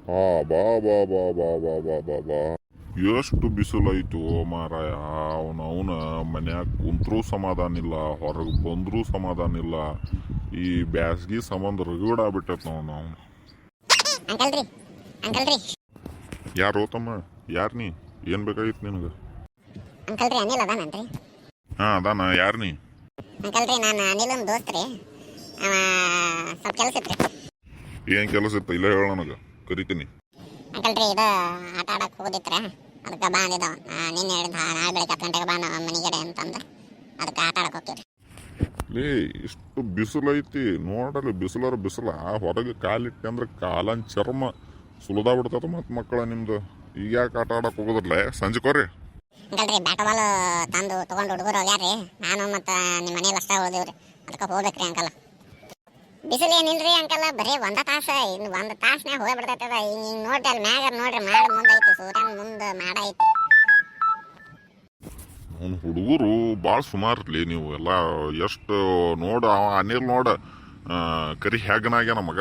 ಹಾ ಬಾ ಬಾ ಬಾ ಬಾ ಬಾ ಬಾ ಬಾ ಬಾ ಎಷ್ಟು ಬಿಸಿಲೈತು ಮಾರಾಯ. ಅವನ ಮನ್ಯಾಗ ಕುಂತ್ರೂ ಸಮಾಧಾನ ಇಲ್ಲ, ಹೊರಗೆ ಬಂದ್ರೂ ಸಮಾಧಾನ ಇಲ್ಲ. ಈ ಬ್ಯಾಸ್ಗಿ ಸಂಬಂಧ ರಗಡ ಆಗ್ಬಿಟ್ಟೈತ್ ನಾವು. ಅಂಕಲ್ ರೀ ಯಾರು ತಮ್ಮ? ಯಾರು ನೀ? ಏನು ಬೇಕಾಗಿತ್ತು ನಿನಗೆ? ಅಂಕಲ್ ರೀ ಅನಿಲ್ ಅದಾನನ್ರಿ? ಹಾಂ ಅದಾನ. ಯಾರು ನೀ? ಅಂಕಲ್ ರೀ ನಾನು ಅನಿಲನ್ ದೋಸ್ತ್ ರೀ. ಸ್ವಲ್ಪ ಕೆಲಸ ಇತ್ತು ರೀ. ಏನು ಕೆಲಸ ಇತ್ತು? ಇಲ್ಲ ಹೇಳ, ನನಗೆ ಕರಿತೀನಿ. ಅಂಕಲ್ ರೀ ಇದು ಆಟ ಆಡಕ್ಕೆ ಹೋಗೋದಿತ್ರ, ಅದಕ್ಕೆ ಬಾ ಅಂದಿದ್ದಾವ. ನಿನ್ನೆ ಹೇಳಿದ ನಾಳೆ ಬೆಳಗ್ಗೆ 10 ಗಂಟೆಗೆ ಬಾ ನಮ್ಮ ಮನೆಗಡೆ ಅಂತಂದು ಅದಕ್ಕೆ ಆಟ ಆಡಕ್ಕೆ ಹೋಗ್ತೀವಿ. ಲೇ ಇಷ್ಟು ಬಿಸಿಲೈತಿ ನೋಡಲಿ, ಬಿಸಿಲ ಹೊರಗೆ ಕಾಲಿಟ್ಟೆ ಅಂದ್ರೆ ಕಾಲನ್ ಚರ್ಮ ಸುಲಿದಾ ಬಿಡ್ತದ. ಮತ್ತು ಮಕ್ಕಳ ನಿಮ್ದು ಈಗ ಯಾಕೆ ಆಟ ಆಡಕ್ಕೆ ಹೋಗೋದ್ರಲ್ಲ? ಸಂಜೆ ಕೊರ್ರಿ. ಅಂಕಲ್ ರೀ ಬ್ಯಾಟ್ ಬಾಲ್ ತಂದು ತೊಗೊಂಡು ಹುಡುಗರು ಹೋಗ್ಯಾರ್ರಿ. ನಾನು ಮತ್ತು ನಿಮ್ಮ ಮನೇಲಿ ಅಷ್ಟೇ ಉಳಿದೀವ್ರಿ. ಅದಕ್ಕೆ ಹೋಗ್ಬೇಕ್ರಿ ಅಂಕಲ್. ಬಿಸಿಲು ಏನಿಲ್ರಿ ಅಂಕಲ್, ಬರೀ ಒಂದು ತಾಸು. ಇನ್ನು ಒಂದು ತಾಸ್ನ್ಯಾಗ ಹೋಗ್ಬಿಡ್ತೈತದ. ಹಿಂಗೆ ನೋಡ್ರಿ ಅಲ್ಲಿ ಮ್ಯಾಗ ನೋಡ್ರಿ, ಮಾಡ ಮುಂದೆ ಐತಿ, ಸೂರ್ಯನ ಮುಂದೆ ಮಾಡ ಐತಿ. ಅವ್ನು ಹುಡುಗರು ಭಾಳ ಸುಮಾರ್ಲಿ ನೀವು ಎಲ್ಲ. ಎಷ್ಟು ನೋಡು ಅವ ಅನಿಲ್ ನೋಡ ಕರಿ ಹೆಗ್ಗನಾಗ್ಯಾನ ಮಗ.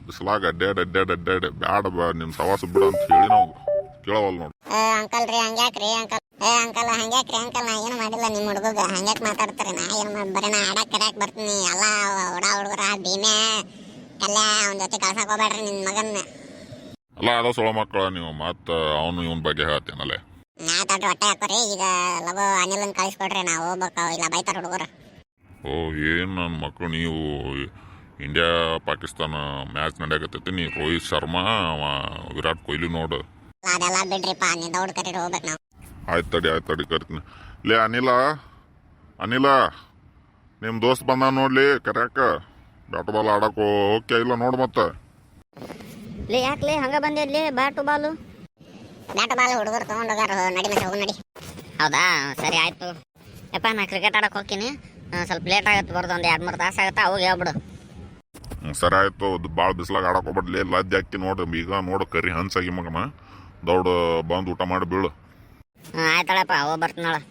ಬಿಸಿಲಾಗ ಅಡ್ಡಾಡಿ ಬ್ಯಾಡ ನಿಮ್ಮ ಸವಾಸ ಬಿಡು ಅಂತ ಹೇಳಿ ನಾವು ಕೇಳವಲ್ಲ ನೋಡಿ. ಅಂಕಲ್ ರೀ ಹಂಗ್ಯಾಕ್ರಿ ಅಂಕಲ್? ಅಂಕಲ್ ಹಂಗ್ಯಾಕ್ರಿ ಅಂಕಲ್? ನಾ ಏನು ಮಾಡಿಲ್ಲ ನಿಮ್ಮ ಹುಡುಗ. ಹಂಗ್ಯಾಕೆ ಮಾತಾಡ್ತಾರೆ? ನಾ ಏನು ಬರೀ ನಾ ಆಡಕ್ಕೆ ಕರ್ಯಾಕೆ ಬರ್ತೀನಿ. ಎಲ್ಲ ಹುಡುಗರ ಭೀಮೆ ಕಲ್ಯ ಅವನ ಜೊತೆ ಕಳ್ಸಕ್ಕೆ ಹೋಗ್ಬೇಡ್ರಿ ನಿನ್ನ ಮಗನ್ನ. ಅಲ್ಲ ಅದ ಸೊಳ ಮಕ್ಕಳ ನೀವು ಮತ್ತು ಅವನು ಇವನ ಬಗ್ಗೆ ಹೇಳ್ತೇನಲ್ಲೇ. ನಾ ತೊಟ್ರೆ ಹೊಟ್ಟೆ ಹಾಕೋರಿ. ಈಗ ಲಗು ಅನಿಲನ್ ಕಳಿಸ್ಕೊಡ್ರಿ, ನಾವು ಹೋಗ್ಬೇಕು. ಇಲ್ಲ ಬೈತಾರ ಹುಡುಗರು. ಓ ಏನು ನನ್ನ ಮಕ್ಕಳು ನೀವು. ಇಂಡಿಯಾ ಪಾಕಿಸ್ತಾನ ಮ್ಯಾಚ್ ನಡೆಯಕತ್ತೈತಿ, ನೀ ರೋಹಿತ್ ಶರ್ಮಾ ವಿರಾಟ್ ಕೊಹ್ಲಿ ನೋಡು. ಅದೆಲ್ಲ ಬಿಡ್ರಿಪ್ಪ, ನೀ ದೌಡ್ ಕರೀರಿ ಹೋಗ್ಬೇಕು ನಾವು. ಆಯ್ತು ತಡಿ ಕರಿತೀನಿ. ಲೇ ಅನಿಲ ನಿಮ್ಮ ದೋಸ್ತ್ ಬಂದ ನೋಡ್ಲಿ ಕರ್ಯಾಕ. ಬ್ಯಾಟ್ ಬಾಲ್ ಆಡಕ್ಕೆ ಓಕೆ ಇಲ್ಲ ನೋಡು ಮತ್ತೆ. ಲೇ ಯಾಕ್ಲೆ ಹಂಗ ಬಂದಿದ್ಲಿ? ಬ್ಯಾಟು ಬಾಲು ಹುಡುಗರು ತೊಗೊಂಡು ಹೋಗಾರ. ನಡಿ ಮತ್ತೆ ಹೋಗಿ ನಡಿ. ಹೌದಾ, ಸರಿ ಆಯ್ತು. ಯಪ್ಪ ನಾ ಕ್ರಿಕೆಟ್ ಆಡಕ್ಕೆ ಹೋಗ್ತೀನಿ. ಸ್ವಲ್ಪ ಲೇಟ್ ಆಗತ್ತೆ, ಬರ್ದು ಒಂದು 2-3 ತಾಸು ಆಗುತ್ತೆ. ಅವಾಗ ಹೇಳ್ಬಿಡು. ಸರಿ ಆಯ್ತು. ಭಾಳ ಬಿಸಿಲಾಗ ಆಡಕ್ಕೆ ಹೋಗ್ಬಿಡ್ಲಿ. ಲಜ್ಜೆ ಹಾಕಿ ನೋಡು ಈಗ ನೋಡು ಕರಿ ಹನ್ಸಾಗಿ ಮಗನ. ದೌಡ್ ಬಂದು ಊಟ ಮಾಡಿ ಬೀಳು. ಆಯ್ತಾಳಪ್ಪ, ಹೋಗಿ ಬರ್ತೀನಿ ನೋಡು.